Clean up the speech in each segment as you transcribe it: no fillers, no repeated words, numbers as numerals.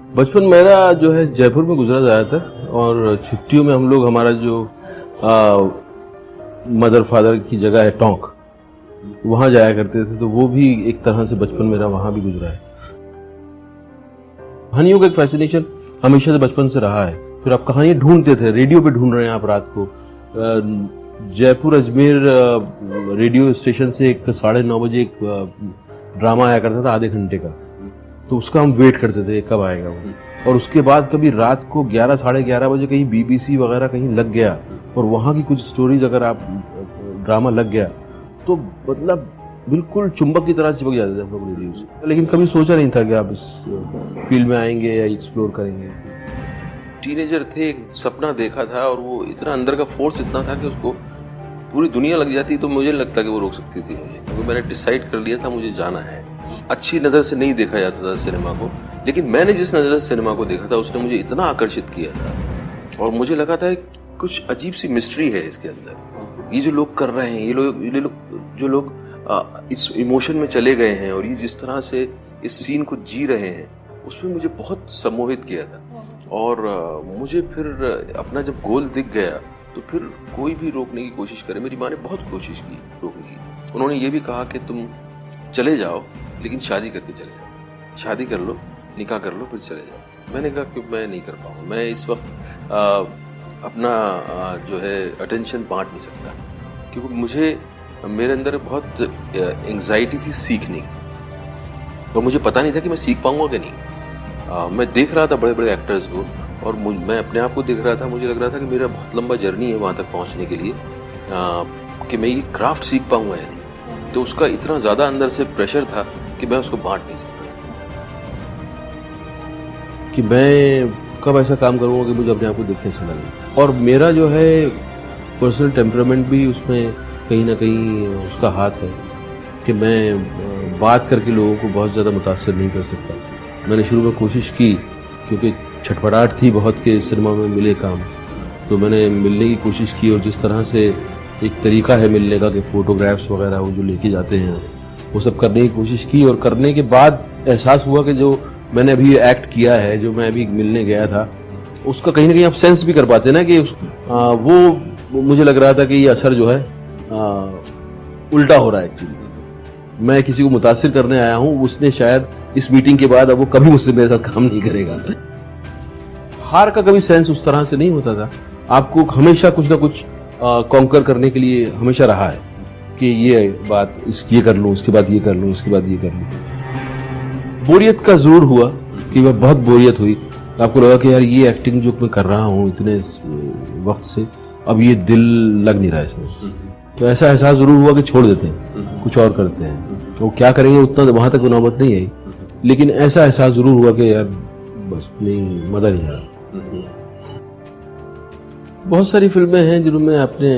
बचपन मेरा जो है जयपुर में गुजरा ज़्यादातर, और छुट्टियों में हम लोग हमारा जो मदर फादर की जगह है टोंक, वहाँ जाया करते थे। तो वो भी एक तरह से बचपन मेरा वहाँ भी गुजरा है। कहानियों का एक फैसिनेशन हमेशा से बचपन से रहा है। फिर आप कहानियाँ ढूंढते थे, रेडियो पे ढूंढ रहे हैं आप रात को। जयपुर अजमेर रेडियो स्टेशन से एक 9:30 बजे एक ड्रामा आया करता था आधे घंटे का, तो उसका हम वेट करते थे कब आएगा वो। और उसके बाद कभी रात को 11 साढ़े 11 बजे कहीं BBC वगैरह कहीं लग गया और वहाँ की कुछ स्टोरीज अगर आप ड्रामा लग गया तो मतलब बिल्कुल चुंबक की तरह चिपक जाते थे हम लोग रेडियो से। लेकिन कभी सोचा नहीं था कि आप इस फील्ड में आएंगे या एक्सप्लोर करेंगे। टीनेजर थे, एक सपना देखा था और वो इतना अंदर का फोर्स इतना था कि उसको पूरी दुनिया लग जाती तो मुझे लगता कि वो रोक सकती थी मुझे, क्योंकि मैंने डिसाइड कर लिया था मुझे जाना है। अच्छी नज़र से नहीं देखा जाता था सिनेमा को, लेकिन मैंने जिस नज़र से सिनेमा को देखा था उसने मुझे इतना आकर्षित किया था और मुझे लगा था कुछ अजीब सी मिस्ट्री है इसके अंदर। ये जो लोग कर रहे हैं, जो लोग इस इमोशन में चले गए हैं और ये जिस तरह से इस सीन को जी रहे हैं, उसमें मुझे बहुत सम्मोहित किया था। और मुझे फिर अपना जब गोल दिख गया तो फिर कोई भी रोकने की कोशिश करे। मेरी माँ ने बहुत कोशिश की रोकने की। उन्होंने ये भी कहा कि तुम चले जाओ लेकिन शादी करके चले जाओ, शादी कर लो, निकाह कर लो, फिर चले जाओ। मैंने कहा कि मैं नहीं कर पाऊँ, मैं इस वक्त अपना जो है अटेंशन बांट नहीं सकता, क्योंकि मुझे मेरे अंदर बहुत एंग्जाइटी थी सीखने की और मुझे पता नहीं था कि मैं सीख पाऊंगा कि नहीं। मैं देख रहा था बड़े बड़े एक्टर्स को और मैं अपने आप को देख रहा था। मुझे लग रहा था कि मेरा बहुत लंबा जर्नी है वहाँ तक पहुँचने के लिए, कि मैं ये क्राफ्ट सीख पाऊंगा या नहीं। तो उसका इतना ज़्यादा अंदर से प्रेशर था कि मैं उसको बांट नहीं सकता कि मैं कब ऐसा काम करूँगा कि मुझे अपने आप को देख के अच्छा लगे। और मेरा जो है पर्सनल टेम्परामेंट भी उसमें कहीं ना कहीं उसका हाथ है कि मैं बात करके लोगों को बहुत ज़्यादा मुतासर नहीं कर सकता। मैंने शुरू में कोशिश की, क्योंकि छटपटाहट थी बहुत के सिनेमा में मिले काम, तो मैंने मिलने की कोशिश की। और जिस तरह से एक तरीका है मिलने का कि फ़ोटोग्राफ्स वगैरह वो जो लेके जाते हैं, वो सब करने की कोशिश की। और करने के बाद एहसास हुआ कि जो मैंने अभी एक्ट किया है, जो मैं अभी मिलने गया था, उसका कहीं ना कहीं आप सेंस भी कर पाते ना कि वो मुझे लग रहा था कि ये असर जो है उल्टा हो रहा है। एक्चुअली मैं किसी को मुतासिर करने आया हूँ, उसने शायद इस मीटिंग के बाद अब वो कभी मुझसे मेरे साथ काम नहीं करेगा। हार का कभी सेंस उस तरह से नहीं होता था। आपको हमेशा कुछ ना कुछ कॉन्कर करने के लिए हमेशा रहा है कि ये बात ये कर लूँ, उसके बाद ये कर लूँ, उसके बाद ये कर लूँ। बोरियत का जरूर हुआ कि वह बहुत बोरियत हुई। आपको लगा कि यार ये एक्टिंग जो मैं कर रहा हूँ इतने वक्त से, अब ये दिल लग नहीं रहा है इसमें। तो ऐसा एहसास जरूर हुआ कि छोड़ देते हैं, कुछ और करते हैं। तो क्या करेंगे, उतना वहां तक नौबत नहीं आई, लेकिन ऐसा एहसास जरूर हुआ कि यार बस नहीं, मजा नहीं आया। बहुत सारी फिल्में हैं जिनमें आपने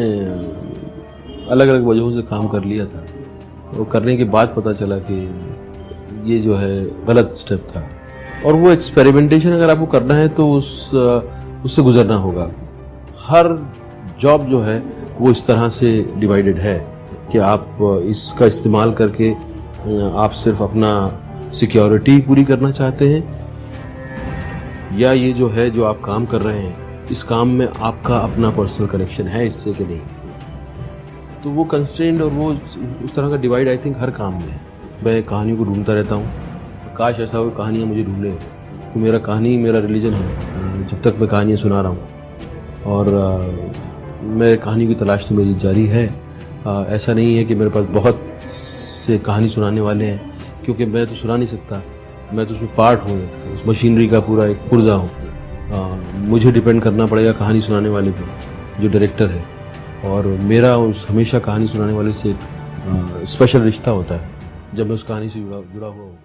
अलग अलग वजहों से काम कर लिया था, वो करने के बाद पता चला कि ये जो है गलत स्टेप था। और वो एक्सपेरिमेंटेशन अगर आपको करना है तो उससे गुजरना होगा। हर जॉब जो है वो इस तरह से डिवाइडेड है कि आप इसका इस्तेमाल करके आप सिर्फ अपना सिक्योरिटी पूरी करना चाहते हैं, या ये जो है जो आप काम कर रहे हैं इस काम में आपका अपना पर्सनल कनेक्शन है इससे कि नहीं। तो वो कंस्ट्रेंट और वो उस तरह का डिवाइड आई थिंक हर काम में है। मैं कहानियों को ढूंढता रहता हूँ, काश ऐसा हो कहानियाँ मुझे ढूंढे, तो मेरा कहानी मेरा रिलीजन है। जब तक मैं कहानियाँ सुना रहा हूँ और मेरे कहानी की तलाश तो मेरी जारी है। ऐसा नहीं है कि मेरे पास बहुत से कहानी सुनाने वाले हैं, क्योंकि मैं तो सुना नहीं सकता, मैं तो उसमें पार्ट हूँ, उस मशीनरी का पूरा एक पुर्जा हूँ। मुझे डिपेंड करना पड़ेगा कहानी सुनाने वाले पे, जो डायरेक्टर है। और मेरा उस हमेशा कहानी सुनाने वाले से स्पेशल रिश्ता होता है जब मैं उस कहानी से जुड़ा हुआ हूँ।